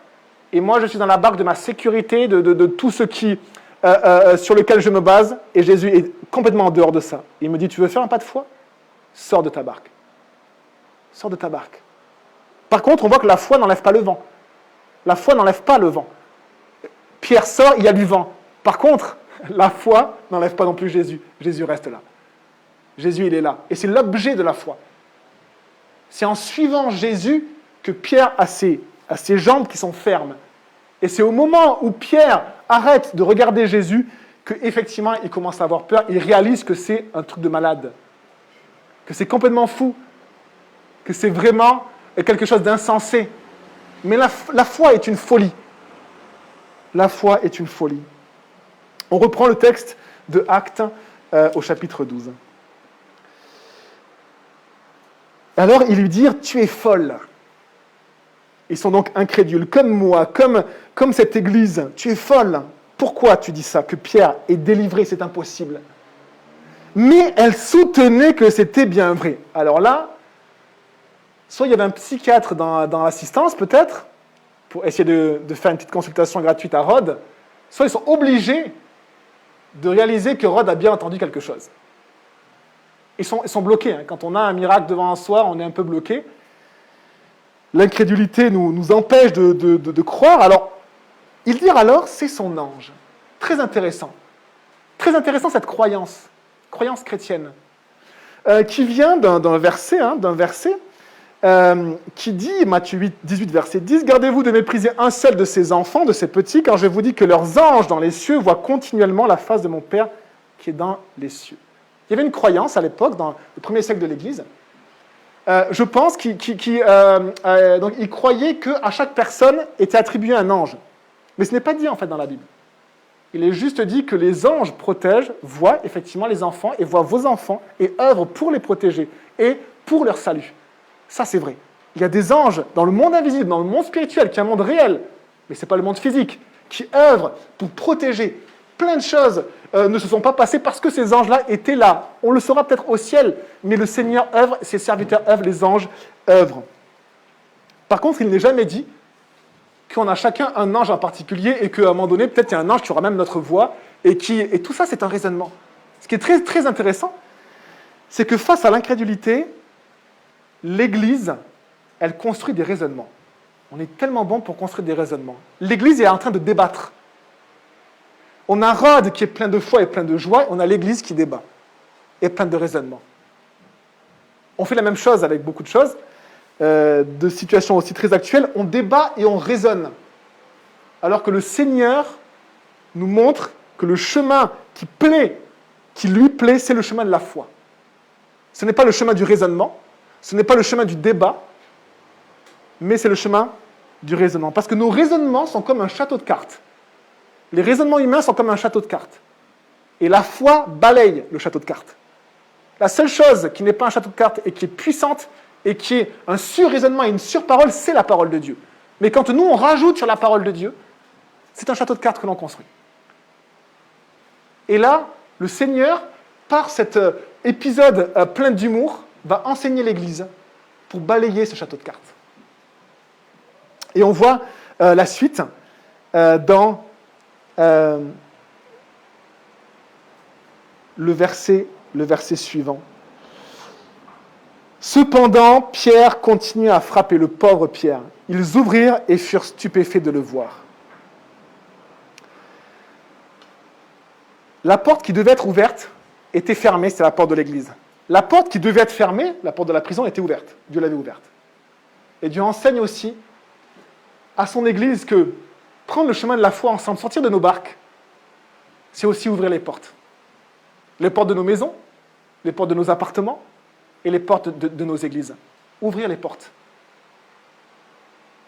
et moi je suis dans la barque de ma sécurité, de tout ce sur lequel je me base, et Jésus est complètement en dehors de ça. Il me dit, tu veux faire un pas de foi? Sors de ta barque. Sors de ta barque. Par contre, on voit que la foi n'enlève pas le vent. La foi n'enlève pas le vent. Pierre sort, il y a du vent. Par contre, la foi n'enlève pas non plus Jésus. Jésus reste là. Jésus, il est là. Et c'est l'objet de la foi. C'est en suivant Jésus que Pierre a ses jambes qui sont fermes. Et c'est au moment où Pierre arrête de regarder Jésus qu'effectivement, il commence à avoir peur. Il réalise que c'est un truc de malade. Que c'est complètement fou. Que c'est vraiment quelque chose d'insensé. Mais la foi est une folie. La foi est une folie. On reprend le texte de Actes au chapitre 12. Alors, ils lui dirent, tu es folle. Ils sont donc incrédules, comme moi, comme cette église. Tu es folle. Pourquoi tu dis ça? Que Pierre est délivré, c'est impossible. Mais elle soutenait que c'était bien vrai. Alors là, soit il y avait un psychiatre dans l'assistance, peut-être, pour essayer de faire une petite consultation gratuite à Rhodes, soit ils sont obligés de réaliser que Rhodes a bien entendu quelque chose. Ils sont bloqués. Hein. Quand on a un miracle devant soi, on est un peu bloqué. L'incrédulité nous empêche de croire. Alors, ils dirent alors, c'est son ange. Très intéressant. Très intéressant cette croyance chrétienne, qui vient d'un verset, qui dit, Matthieu 18, verset 10, « Gardez-vous de mépriser un seul de ces enfants, de ces petits, car je vous dis que leurs anges dans les cieux voient continuellement la face de mon Père qui est dans les cieux. » Il y avait une croyance à l'époque, dans le premier siècle de l'Église, je pense qu'ils croyaient qu'à chaque personne était attribué un ange. Mais ce n'est pas dit en fait dans la Bible. Il est juste dit que les anges protègent, voient effectivement les enfants et voient vos enfants et œuvrent pour les protéger et pour leur salut. Ça c'est vrai. Il y a des anges dans le monde invisible, dans le monde spirituel, qui est un monde réel, mais ce n'est pas le monde physique, qui œuvrent pour protéger. Plein de choses ne se sont pas passées parce que ces anges-là étaient là. On le saura peut-être au ciel, mais le Seigneur œuvre, ses serviteurs œuvrent, les anges œuvrent. Par contre, il n'est jamais dit qu'on a chacun un ange en particulier et qu'à un moment donné, peut-être il y a un ange qui aura même notre voix et tout ça, c'est un raisonnement. Ce qui est très, très intéressant, c'est que face à l'incrédulité, l'Église, elle construit des raisonnements. On est tellement bon pour construire des raisonnements. L'Église est en train de débattre. On a Rhodes qui est plein de foi et plein de joie, on a l'Église qui débat et plein de raisonnements. On fait la même chose avec beaucoup de choses, de situations aussi très actuelles. On débat et on raisonne. Alors que le Seigneur nous montre que le chemin qui lui plaît, c'est le chemin de la foi. Ce n'est pas le chemin du raisonnement, ce n'est pas le chemin du débat, mais c'est le chemin du raisonnement. Parce que nos raisonnements sont comme un château de cartes. Les raisonnements humains sont comme un château de cartes. Et la foi balaye le château de cartes. La seule chose qui n'est pas un château de cartes et qui est puissante et qui est un surraisonnement et une surparole, c'est la parole de Dieu. Mais quand nous, on rajoute sur la parole de Dieu, c'est un château de cartes que l'on construit. Et là, le Seigneur, par cet épisode plein d'humour, va enseigner l'Église pour balayer ce château de cartes. Et on voit la suite dans le verset suivant. Cependant, Pierre continua à frapper le pauvre Pierre. Ils ouvrirent et furent stupéfaits de le voir. La porte qui devait être ouverte était fermée, c'est la porte de l'église. La porte qui devait être fermée, la porte de la prison, était ouverte. Dieu l'avait ouverte. Et Dieu enseigne aussi à son église que prendre le chemin de la foi ensemble, sortir de nos barques, c'est aussi ouvrir les portes. Les portes de nos maisons, les portes de nos appartements et les portes de nos églises. Ouvrir les portes.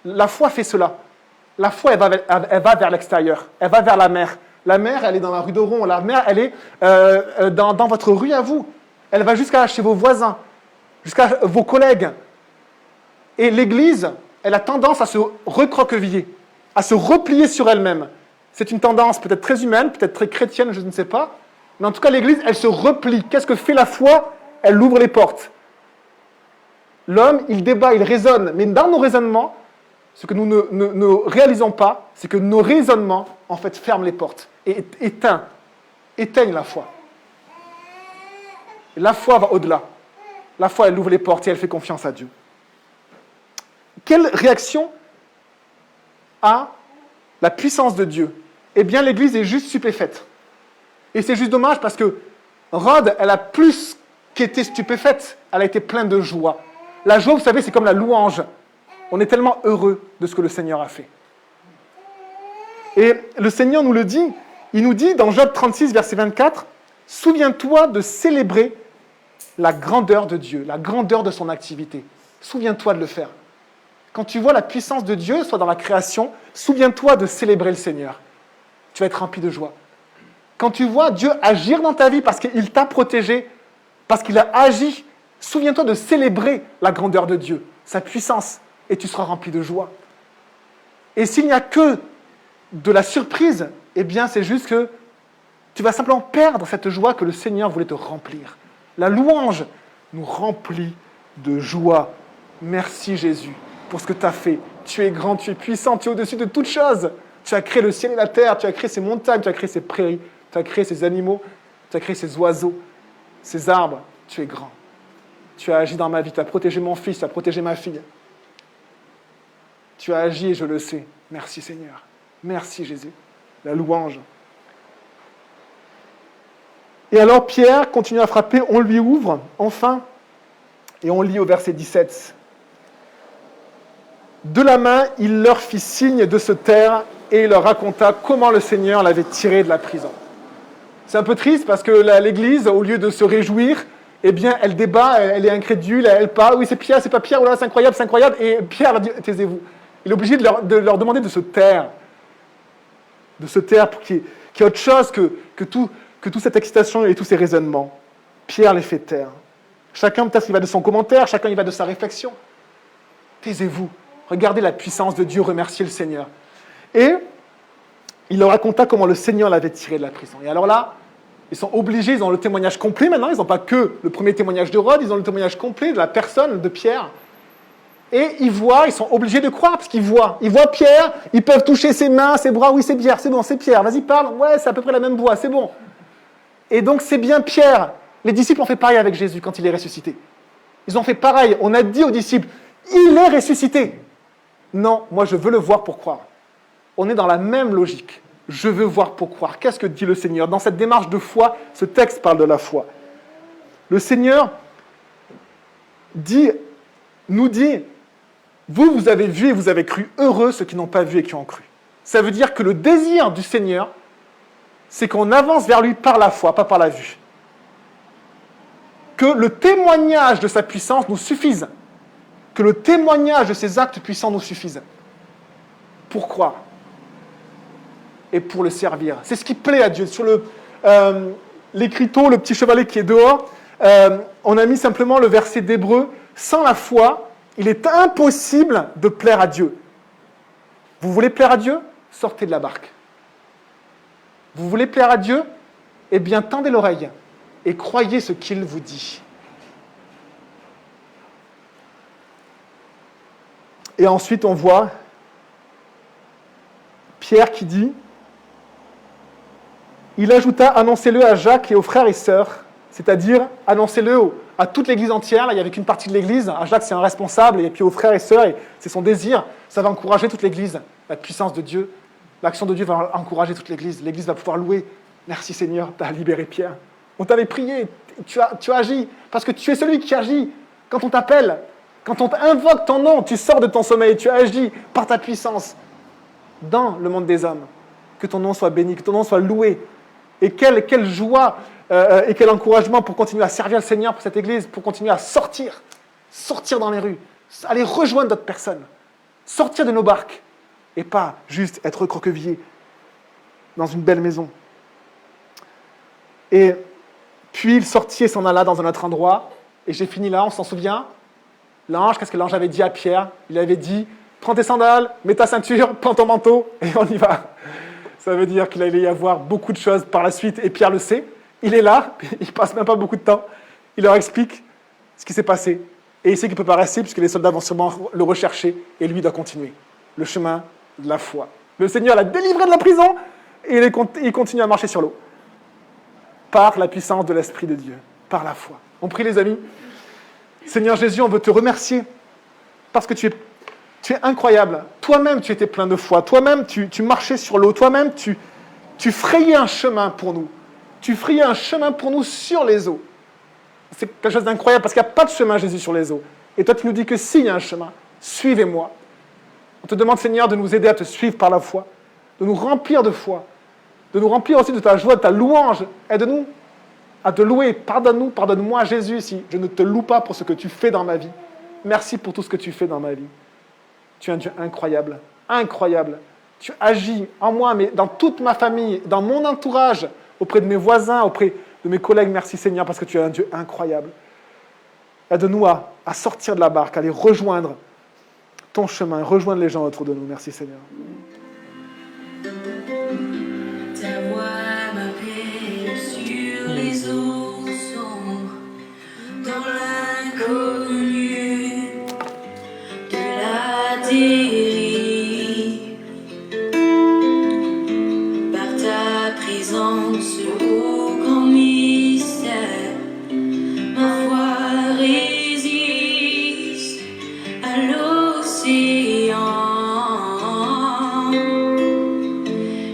La foi fait cela. La foi, elle va vers l'extérieur. Elle va vers la mer. La mer, elle est dans la rue d'Oron. La mer, elle est dans votre rue à vous. Elle va jusqu'à chez vos voisins, jusqu'à vos collègues. Et l'Église, elle a tendance à se recroqueviller, à se replier sur elle-même. C'est une tendance peut-être très humaine, peut-être très chrétienne, je ne sais pas. Mais en tout cas, l'Église, elle se replie. Qu'est-ce que fait la foi? Elle ouvre les portes. L'homme, il débat, il raisonne. Mais dans nos raisonnements, ce que nous ne réalisons pas, c'est que nos raisonnements, en fait, ferment les portes et éteignent la foi. Et la foi va au-delà. La foi, elle ouvre les portes et elle fait confiance à Dieu. Quelle réaction a la puissance de Dieu? Eh bien, l'Église est juste stupéfaite. Et c'est juste dommage parce que Rhodes, elle a plus qu'été stupéfaite, elle a été pleine de joie. La joie, vous savez, c'est comme la louange. On est tellement heureux de ce que le Seigneur a fait. Et le Seigneur nous le dit, il nous dit dans Job 36, verset 24, « Souviens-toi de célébrer la grandeur de Dieu, la grandeur de son activité. Souviens-toi de le faire. Quand tu vois la puissance de Dieu, soit dans la création, souviens-toi de célébrer le Seigneur. Tu vas être rempli de joie. Quand tu vois Dieu agir dans ta vie parce qu'il t'a protégé, parce qu'il a agi, souviens-toi de célébrer la grandeur de Dieu, sa puissance, et tu seras rempli de joie. Et s'il n'y a que de la surprise, eh bien c'est juste que tu vas simplement perdre cette joie que le Seigneur voulait te remplir. La louange nous remplit de joie. Merci Jésus pour ce que tu as fait. Tu es grand, tu es puissant, tu es au-dessus de toutes choses. Tu as créé le ciel et la terre, tu as créé ces montagnes, tu as créé ces prairies, tu as créé ces animaux, tu as créé ces oiseaux, ces arbres. Tu es grand. Tu as agi dans ma vie, tu as protégé mon fils, tu as protégé ma fille. Tu as agi et je le sais. Merci Seigneur. Merci Jésus. La louange. Et alors Pierre continue à frapper, on lui ouvre, enfin, et on lit au verset 17. De la main, il leur fit signe de se taire et il leur raconta comment le Seigneur l'avait tiré de la prison. C'est un peu triste parce que l'Église, au lieu de se réjouir, eh bien, elle débat, elle est incrédule, elle parle, oui c'est Pierre, c'est pas Pierre, oh là, c'est incroyable, et Pierre leur dit, taisez-vous. Il est obligé de leur demander de se taire pour qu'il y ait autre chose que toute cette excitation et tous ces raisonnements. Pierre les fait taire. Chacun peut-être il va de son commentaire, chacun il va de sa réflexion. taisez-vous. Regardez la puissance de Dieu, remerciez le Seigneur. Et il leur raconta comment le Seigneur l'avait tiré de la prison. Et alors là, ils sont obligés, ils ont le témoignage complet maintenant, ils n'ont pas que le premier témoignage de Rhodes, ils ont le témoignage complet de la personne de Pierre. Et ils sont obligés de croire, parce qu'ils voient Pierre, ils peuvent toucher ses mains, ses bras, oui c'est Pierre, c'est bon, c'est Pierre, vas-y parle, ouais c'est à peu près la même voix, c'est bon. Et donc c'est bien Pierre. Les disciples ont fait pareil avec Jésus quand il est ressuscité. Ils ont fait pareil, on a dit aux disciples, il est ressuscité. Non, moi je veux le voir pour croire. On est dans la même logique. Je veux voir pour croire. Qu'est-ce que dit le Seigneur? Dans cette démarche de foi, ce texte parle de la foi. Le Seigneur nous dit, vous avez vu et vous avez cru, heureux ceux qui n'ont pas vu et qui ont cru. Ça veut dire que le désir du Seigneur, c'est qu'on avance vers lui par la foi, pas par la vue. Que le témoignage de sa puissance nous suffise. Que le témoignage de ses actes puissants nous suffise. Pour croire. Et pour le servir. C'est ce qui plaît à Dieu. Sur l'écriteau, le petit chevalet qui est dehors, on a mis simplement le verset d'Hébreux. Sans la foi, il est impossible de plaire à Dieu. Vous voulez plaire à Dieu? Sortez de la barque. Vous voulez plaire à Dieu? Eh bien, tendez l'oreille et croyez ce qu'il vous dit. Et ensuite, on voit Pierre qui dit, il ajouta, annoncez-le à Jacques et aux frères et sœurs, c'est-à-dire annoncez-le à toute l'église entière. Là, il n'y avait qu'une partie de l'église. À Jacques, c'est un responsable, et puis aux frères et sœurs, et c'est son désir. Ça va encourager toute l'église, la puissance de Dieu. L'action de Dieu va encourager toute l'église. L'église va pouvoir louer. Merci Seigneur, tu as libéré Pierre. On t'avait prié, tu as agi, parce que tu es celui qui agit. Quand on t'appelle, quand on invoque ton nom, tu sors de ton sommeil, tu agis par ta puissance dans le monde des hommes. Que ton nom soit béni, que ton nom soit loué. Et quelle joie et quel encouragement pour continuer à servir le Seigneur pour cette église, pour continuer à sortir dans les rues, aller rejoindre d'autres personnes, sortir de nos barques, et pas juste être recroquevillé dans une belle maison. Et puis il sortit et s'en alla dans un autre endroit, et j'ai fini là, on s'en souvient. L'ange, qu'est-ce que l'ange avait dit à Pierre? Il avait dit, prends tes sandales, mets ta ceinture, prends ton manteau, et on y va. Ça veut dire qu'il allait y avoir beaucoup de choses par la suite, et Pierre le sait. Il est là, il ne passe même pas beaucoup de temps. Il leur explique ce qui s'est passé. Et il sait qu'il ne peut pas rester, puisque les soldats vont sûrement le rechercher, et lui doit continuer le chemin de la foi. Le Seigneur l'a délivré de la prison, et il continue à marcher sur l'eau. Par la puissance de l'Esprit de Dieu, par la foi. On prie les amis. Seigneur Jésus, on veut te remercier, parce que tu es incroyable. Toi-même, tu étais plein de foi. Toi-même, tu marchais sur l'eau. Toi-même, tu frayais un chemin pour nous. Tu frayais un chemin pour nous sur les eaux. C'est quelque chose d'incroyable parce qu'il n'y a pas de chemin, Jésus, sur les eaux. Et toi, tu nous dis que s'il y a un chemin, suivez-moi. On te demande, Seigneur, de nous aider à te suivre par la foi, de nous remplir de foi, de nous remplir aussi de ta joie, de ta louange. Aide-nous à te louer. Pardonne-nous, pardonne-moi, Jésus, si je ne te loue pas pour ce que tu fais dans ma vie. Merci pour tout ce que tu fais dans ma vie. Tu es un Dieu incroyable, incroyable. Tu agis en moi, mais dans toute ma famille, dans mon entourage, auprès de mes voisins, auprès de mes collègues. Merci Seigneur, parce que tu es un Dieu incroyable. Aide-nous à sortir de la barque, à aller rejoindre ton chemin, rejoindre les gens autour de nous. Merci Seigneur. Ta voix m'appelle sur les eaux sombres, dans l'inconnu de la dérive. Par ta présence, ô grand mystère, ma foi résiste à l'océan.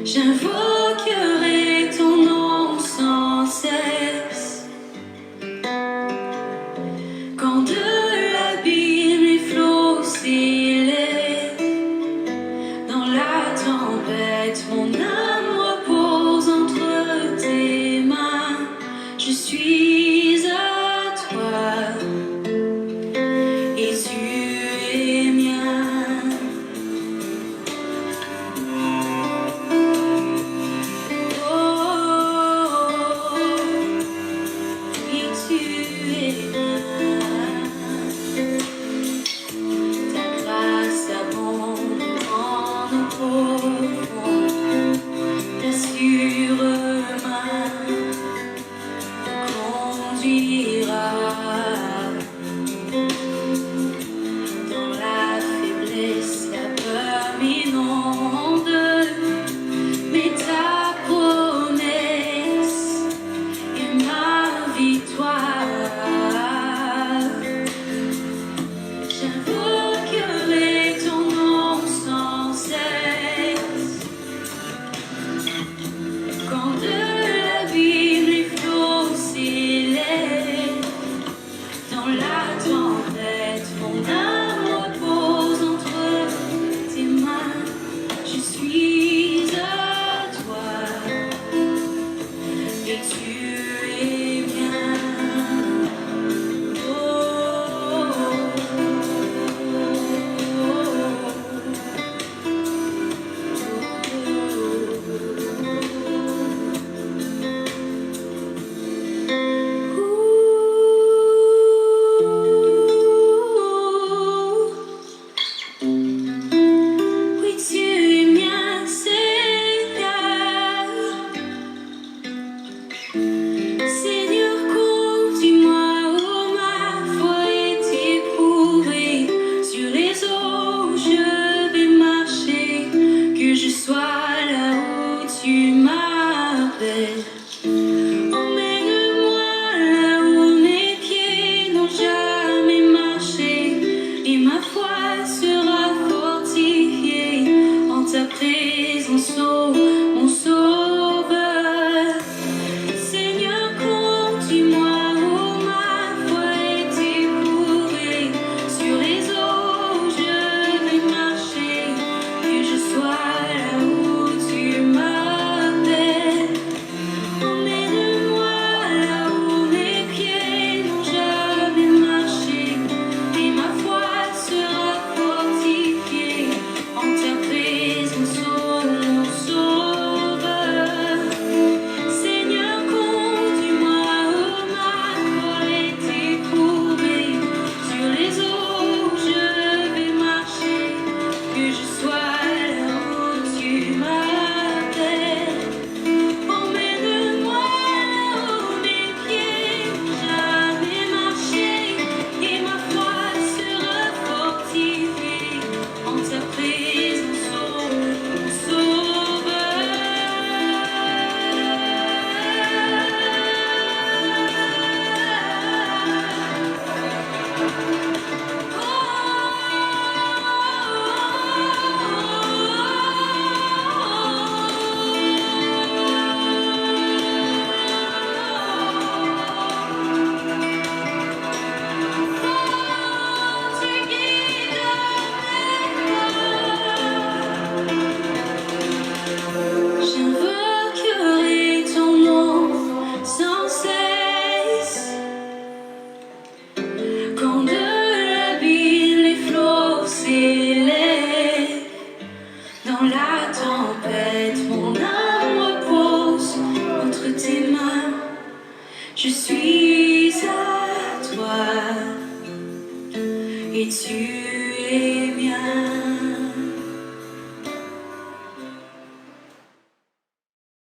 J'invoquerai ton nom sans cesse. Quand de l'abîme les flots s'élèvent, dans la tempête, mon âme repose entre tes mains. Je suis à toi et tu es mien. Oh, oui, tu es mien. Ta je suis à toi et tu